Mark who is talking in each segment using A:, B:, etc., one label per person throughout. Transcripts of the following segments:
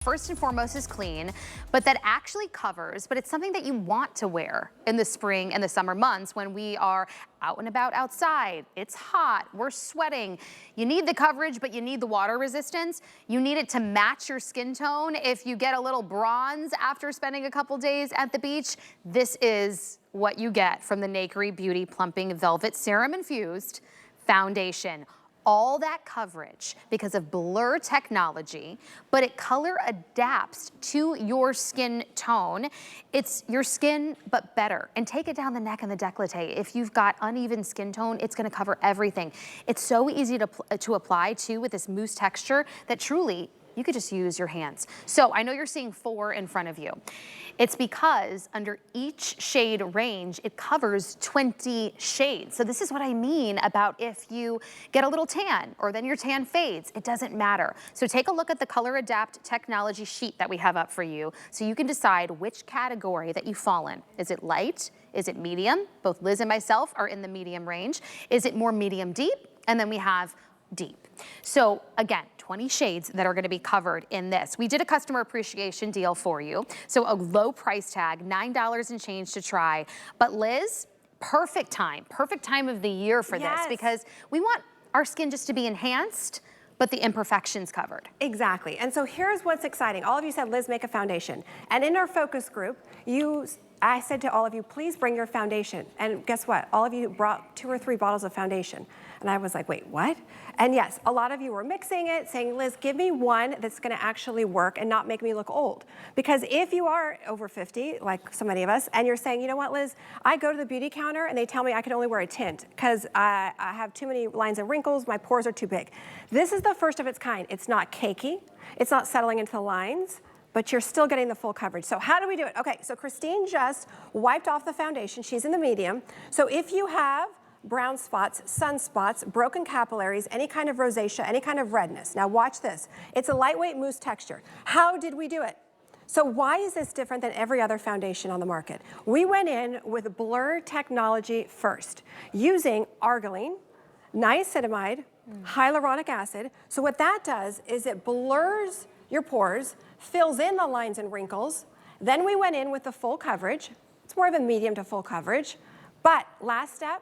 A: First and foremost is clean, but that actually covers, but it's something that you want to wear in the spring and the summer months when we are out and about outside. It's hot, we're sweating. You need the coverage, but you need the water resistance. You need it to match your skin tone. If you get a little bronze after spending a couple days at the beach, this is what you get from the Nakery Beauty Plumping Velvet Serum Infused Foundation. All that coverage because of blur technology, but it color adapts to your skin tone. It's your skin, but better. And take it down the neck and the décolleté. If you've got uneven skin tone, it's gonna cover everything. It's so easy to apply too with this mousse texture that truly you could just use your hands. So I know you're seeing 4 in front of you. It's because under each shade range, it covers 20 shades. So this is what I mean about if you get a little tan or then your tan fades, it doesn't matter. So take a look at the Color Adapt technology sheet that we have up for you so you can decide which category that you fall in. Is it light? Is it medium? Both Liz and myself are in the medium range. Is it more medium deep? And then we have deep. So again, 20 shades that are going to be covered in this. We did a customer appreciation deal for you. So a low price tag, $9 and change to try. But Liz, perfect time of the year for this because we want our skin just to be enhanced, but the imperfections covered.
B: Exactly. And so here's what's exciting. All of you said, Liz, make a foundation. And in our focus group, I said to all of you, please bring your foundation. And guess what? All of you brought 2 or 3 bottles of foundation. And I was like, wait, what? And yes, a lot of you were mixing it, saying, Liz, give me one that's gonna actually work and not make me look old. Because if you are over 50, like so many of us, and you're saying, you know what, Liz, I go to the beauty counter and they tell me I can only wear a tint because I have too many lines of wrinkles, my pores are too big. This is the first of its kind. It's not cakey, it's not settling into the lines, but you're still getting the full coverage. So how do we do it? Okay, so Christine just wiped off the foundation. She's in the medium. So if you have brown spots, sunspots, broken capillaries, any kind of rosacea, any kind of redness. Now watch this. It's a lightweight mousse texture. How did we do it? So why is this different than every other foundation on the market? We went in with blur technology first, using arginine, niacinamide, hyaluronic acid. So what that does is it blurs your pores, fills in the lines and wrinkles. Then we went in with the full coverage. It's more of a medium to full coverage. But last step,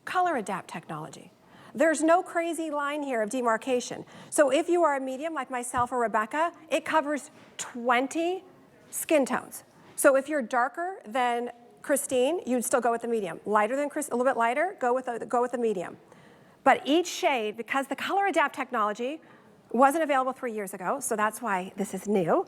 B: Color Adapt technology. There's no crazy line here of demarcation. So if you are a medium like myself or Rebecca, it covers 20 skin tones. So if you're darker than Christine, you'd still go with the medium. Lighter than Chris, a little bit lighter, go with the medium. But each shade, because the Color Adapt technology wasn't available 3 years ago, so that's why this is new.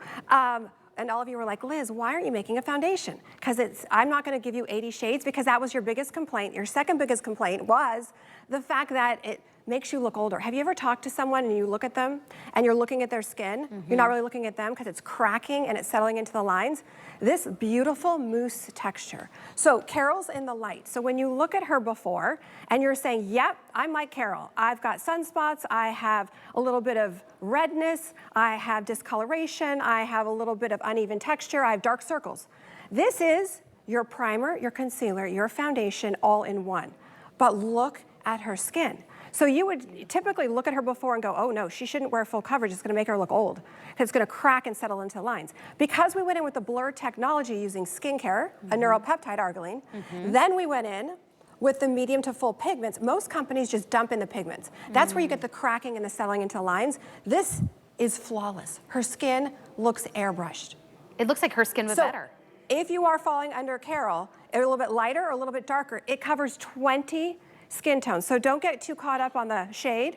B: And all of you were like, Liz, why aren't you making a foundation? Because I'm not gonna give you 80 shades because that was your biggest complaint. Your second biggest complaint was the fact that it makes you look older. Have you ever talked to someone and you look at them and you're looking at their skin? You're not really looking at them because it's cracking and it's settling into the lines. This beautiful mousse texture. So Carol's in the light. So when you look at her before and you're saying, yep, I'm like Carol. I've got sunspots, I have a little bit of redness, I have discoloration, I have a little bit of uneven texture, I have dark circles. This is your primer, your concealer, your foundation all in one. But look at her skin. So you would typically look at her before and go, oh no, she shouldn't wear full coverage, it's gonna make her look old. It's gonna crack and settle into lines. Because we went in with the blur technology using skincare, a neuropeptide arginine, then we went in with the medium to full pigments. Most companies just dump in the pigments. That's where you get the cracking and the settling into lines. This is flawless. Her skin looks airbrushed.
A: It looks like her skin was better.
B: If you are falling under Carol, a little bit lighter or a little bit darker, it covers 20 skin tones. So don't get too caught up on the shade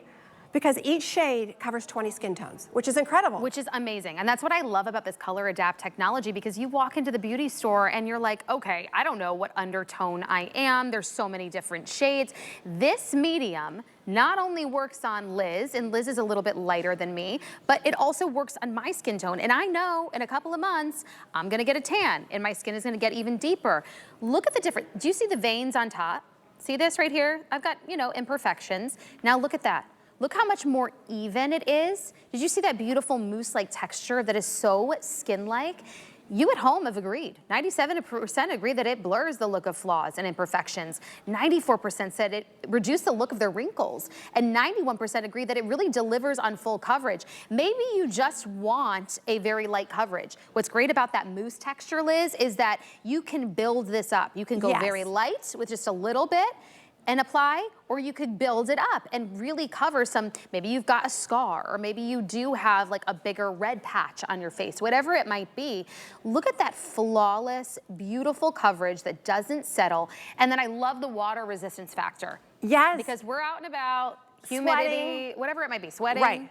B: because each shade covers 20 skin tones, which is incredible.
A: Which is amazing. And that's what I love about this Color Adapt technology because you walk into the beauty store and you're like, okay, I don't know what undertone I am. There's so many different shades. This medium not only works on Liz, and Liz is a little bit lighter than me, but it also works on my skin tone. And I know in a couple of months, I'm gonna get a tan and my skin is gonna get even deeper. Look at the difference. Do you see the veins on top? See this right here? I've got, you know, imperfections. Now look at that. Look how much more even it is. Did you see that beautiful mousse-like texture that is so skin-like? You at home have agreed. 97% agree that it blurs the look of flaws and imperfections. 94% said it reduced the look of their wrinkles. And 91% agree that it really delivers on full coverage. Maybe you just want a very light coverage. What's great about that mousse texture, Liz, is that you can build this up. You can go very light with just a little bit and apply, or you could build it up and really cover some, maybe you've got a scar, or maybe you do have like a bigger red patch on your face, whatever it might be. Look at that flawless, beautiful coverage that doesn't settle. And then I love the water resistance factor.
B: Yes.
A: Because we're out and about, humidity,
B: sweating,
A: whatever it might be, sweating.
B: Right.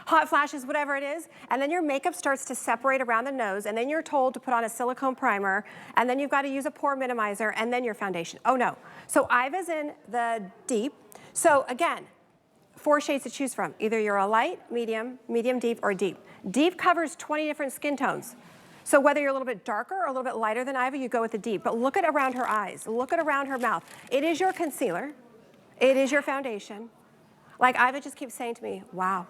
B: Hot flashes, whatever it is, and then your makeup starts to separate around the nose, and then you're told to put on a silicone primer, and then you've got to use a pore minimizer, and then your foundation. Oh no. So Iva's in the deep. So again, 4 shades to choose from. Either you're a light, medium, medium deep, or deep. Deep covers 20 different skin tones. So whether you're a little bit darker or a little bit lighter than Iva, you go with the deep. But look at around her eyes. Look at around her mouth. It is your concealer. It is your foundation. Like Iva just keeps saying to me, wow.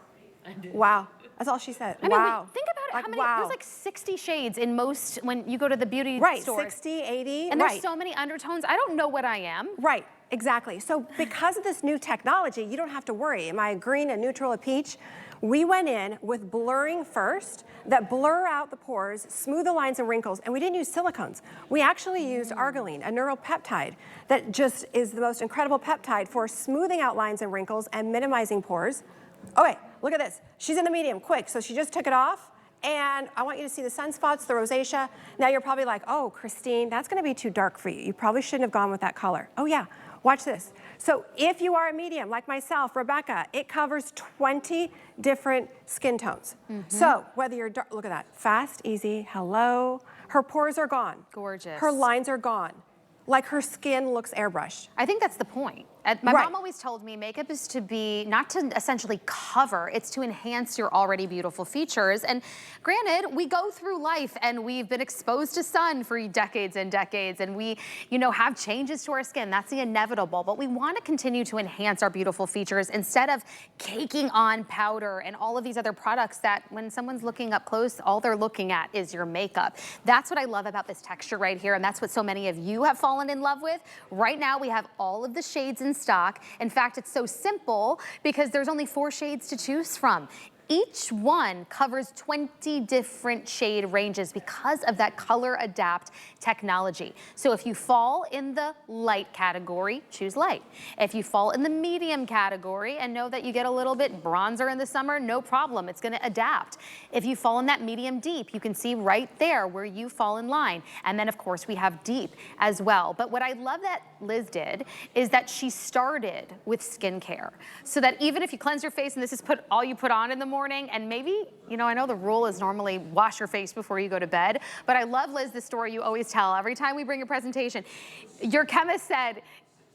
B: Wow. That's all she said.
A: I mean,
B: wow.
A: think about it.
B: Like,
A: How many?
B: wow.
A: There's like 60 shades in most when you go to the beauty stores.
B: Right, 60, 80.
A: And there's so many undertones. I don't know what I am.
B: Right, exactly. So because of this new technology, you don't have to worry. Am I a green, a neutral, a peach? We went in with blurring first that blur out the pores, smooth the lines and wrinkles, and we didn't use silicones. We actually used arginine, a neuropeptide that just is the most incredible peptide for smoothing out lines and wrinkles and minimizing pores. Okay, look at this. She's in the medium, quick. So she just took it off, and I want you to see the sunspots, the rosacea. Now you're probably like, oh, Christine, that's gonna be too dark for you. You probably shouldn't have gone with that color. Oh yeah, watch this. So if you are a medium, like myself, Rebecca, it covers 20 different skin tones. So whether you're dark, look at that, fast, easy, hello. Her pores are gone.
A: Gorgeous.
B: Her lines are gone. Like her skin looks airbrushed.
A: I think that's the point. My mom always told me makeup is to be, not to essentially cover, it's to enhance your already beautiful features. And granted, we go through life and we've been exposed to sun for decades and decades, and we, have changes to our skin. That's the inevitable, but we want to continue to enhance our beautiful features instead of caking on powder and all of these other products that when someone's looking up close, all they're looking at is your makeup. That's what I love about this texture right here, and that's what so many of you have fallen in love with. Right now, we have all of the shades in stock. In fact, it's so simple because there's only 4 shades to choose from. Each one covers 20 different shade ranges because of that color adapt technology. So if you fall in the light category, choose light. If you fall in the medium category and know that you get a little bit bronzer in the summer, no problem, it's gonna adapt. If you fall in that medium deep, you can see right there where you fall in line. And then of course we have deep as well. But what I love that Liz did is that she started with skincare. So that even if you cleanse your face and this is all you put on in the morning, and maybe, I know the rule is normally wash your face before you go to bed, but I love, Liz, the story you always tell every time we bring a presentation. Your chemist said,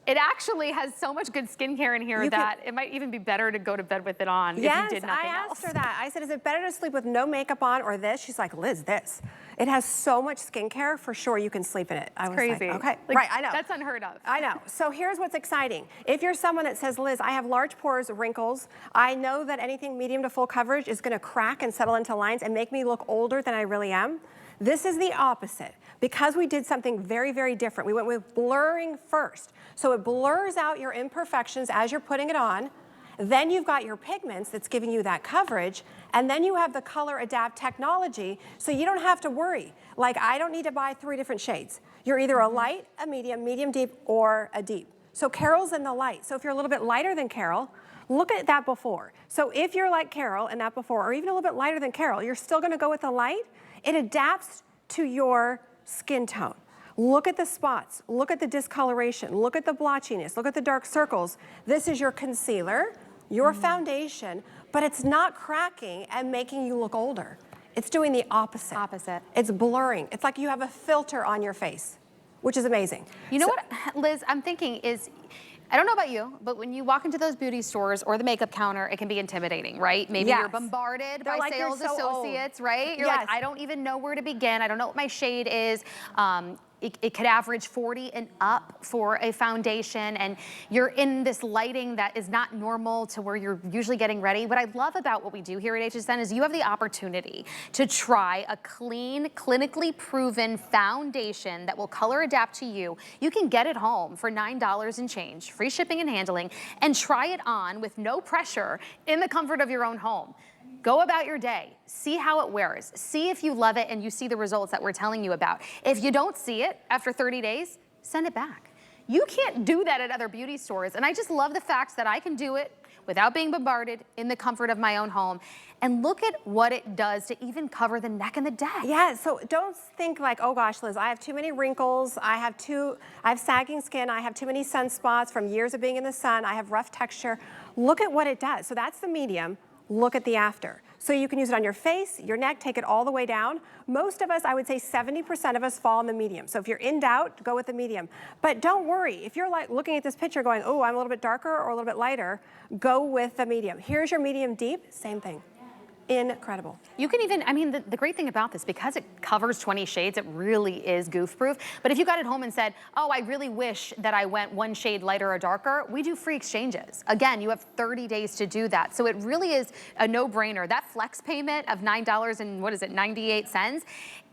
A: it actually has so much good skincare in here that it might even be better to go to bed with it on if you did nothing else.
B: Yes, I asked her that. I said, is it better to sleep with no makeup on or this? She's like, Liz, this. It has so much skincare, for sure you can sleep in it. I was
A: crazy.
B: Like, okay, right, I know.
A: That's unheard of.
B: I know. So here's what's exciting. If you're someone that says, Liz, I have large pores, wrinkles, I know that anything medium to full coverage is gonna crack and settle into lines and make me look older than I really am. This is the opposite. Because we did something very, very different. We went with blurring first. So it blurs out your imperfections as you're putting it on. Then you've got your pigments that's giving you that coverage. And then you have the color adapt technology, so you don't have to worry. Like, I don't need to buy 3 different shades. You're either a light, a medium, medium deep, or a deep. So Carol's in the light. So if you're a little bit lighter than Carol, look at that before. So if you're like Carol and that before, or even a little bit lighter than Carol, you're still gonna go with the light. It adapts to your skin tone. Look at the spots, look at the discoloration, look at the blotchiness, look at the dark circles. This is your concealer, your foundation, but it's not cracking and making you look older. It's doing the opposite. It's blurring. It's like you have a filter on your face, which is amazing.
A: You know what, Liz, I'm thinking is, I don't know about you, but when you walk into those beauty stores or the makeup counter, it can be intimidating, right? Maybe you're bombarded by sales associates, right? You're like, I don't even know where to begin. I don't know what my shade is. it could average 40 and up for a foundation, and you're in this lighting that is not normal to where you're usually getting ready. What I love about what we do here at HSN is you have the opportunity to try a clean, clinically proven foundation that will color adapt to you. You can get it home for $9 and change, free shipping and handling, and try it on with no pressure in the comfort of your own home. Go about your day, see how it wears, see if you love it and you see the results that we're telling you about. If you don't see it after 30 days, send it back. You can't do that at other beauty stores, and I just love the fact that I can do it without being bombarded in the comfort of my own home. And look at what it does to even cover the neck and the neck.
B: Yeah, so don't think like, oh gosh, Liz, I have too many wrinkles, I have sagging skin, I have too many sunspots from years of being in the sun, I have rough texture. Look at what it does. So that's the medium. Look at the after. So you can use it on your face, your neck, take it all the way down. Most of us, I would say 70% of us fall in the medium. So if you're in doubt, go with the medium. But don't worry, if you're like looking at this picture going, oh, I'm a little bit darker or a little bit lighter, go with the medium. Here's your medium deep, same thing. Incredible.
A: You can even, I mean, the great thing about this, because it covers 20 shades, it really is goof proof. But if you got it home and said, oh, I really wish that I went one shade lighter or darker, we do free exchanges. Again, you have 30 days to do that. So it really is a no-brainer. That flex payment of $9 and what is it, 98 cents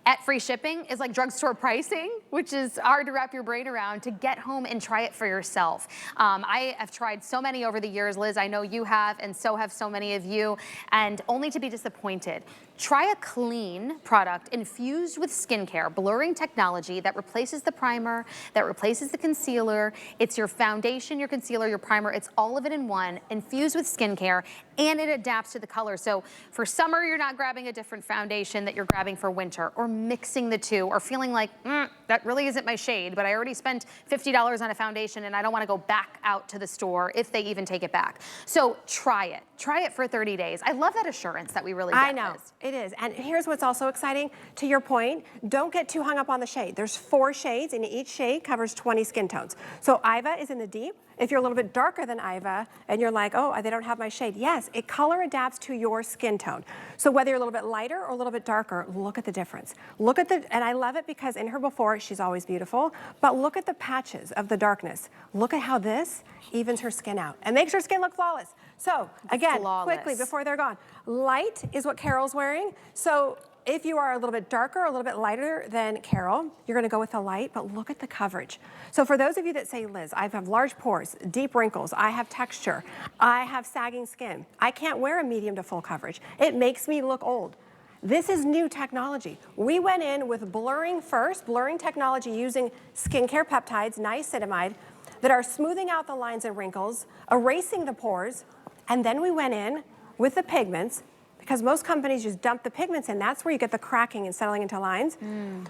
A: at free shipping is like drugstore pricing, which is hard to wrap your brain around, to get home and try it for yourself. I have tried so many over the years, Liz, I know you have, and so have so many of you, and only to be disappointed. Try a clean product infused with skincare, blurring technology that replaces the primer, that replaces the concealer. It's your foundation, your concealer, your primer. It's all of it in one, infused with skincare, and it adapts to the color. So for summer, you're not grabbing a different foundation that you're grabbing for winter, or mixing the two, or feeling like, that really isn't my shade, but I already spent $50 on a foundation and I don't want to go back out to the store if they even take it back. So try it. Try it for 30 days. I love that assurance that we really get.
B: I know, it is. And here's what's also exciting. To your point, don't get too hung up on the shade. There's 4 shades, and each shade covers 20 skin tones. So Iva is in the deep. If you're a little bit darker than Iva, and you're like, oh, they don't have my shade. Yes, it color adapts to your skin tone. So whether you're a little bit lighter or a little bit darker, look at the difference. Look at and I love it because in her before, she's always beautiful, but look at the patches of the darkness. Look at how this evens her skin out and makes her skin look flawless. So again, quickly before they're gone, light is what Carol's wearing. So if you are a little bit darker, a little bit lighter than Carol, you're gonna go with the light, but look at the coverage. So for those of you that say, Liz, I have large pores, deep wrinkles, I have texture, I have sagging skin, I can't wear a medium to full coverage. It makes me look old. This is new technology. We went in with blurring first, blurring technology using skincare peptides, niacinamide, that are smoothing out the lines and wrinkles, erasing the pores, and then we went in with the pigments, because most companies just dump the pigments in. That's where you get the cracking and settling into lines.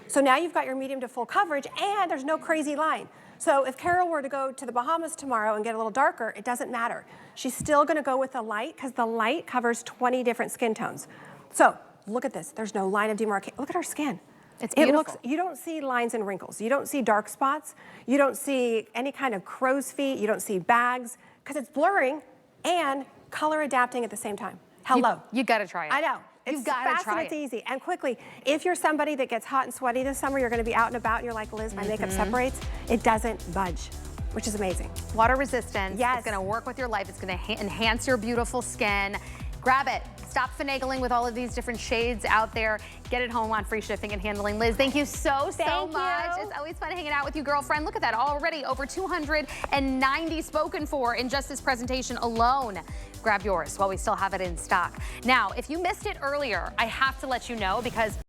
B: So now you've got your medium to full coverage, and there's no crazy line. So if Carol were to go to the Bahamas tomorrow and get a little darker, it doesn't matter. She's still gonna go with the light, because the light covers 20 different skin tones. So look at this. There's no line of demarcation. Look at our skin.
A: It's beautiful.
B: It looks, you don't see lines and wrinkles. You don't see dark spots. You don't see any kind of crow's feet. You don't see bags, because it's blurring and color adapting at the same time. Hello.
A: You gotta try it.
B: I know. It's fast and it's easy. And quickly, if you're somebody that gets hot and sweaty this summer, you're gonna be out and about and you're like, Liz, my makeup separates, it doesn't budge, which is amazing.
A: Water resistance.
B: Yes.
A: It's gonna work with your life. It's gonna enhance your beautiful skin. Grab it. Stop finagling with all of these different shades out there. Get it home on free shipping and handling. Liz, thank you so much. It's always fun hanging out with you, girlfriend. Look at that, already over 290 spoken for in just this presentation alone. Grab yours while we still have it in stock. Now, if you missed it earlier, I have to let you know, because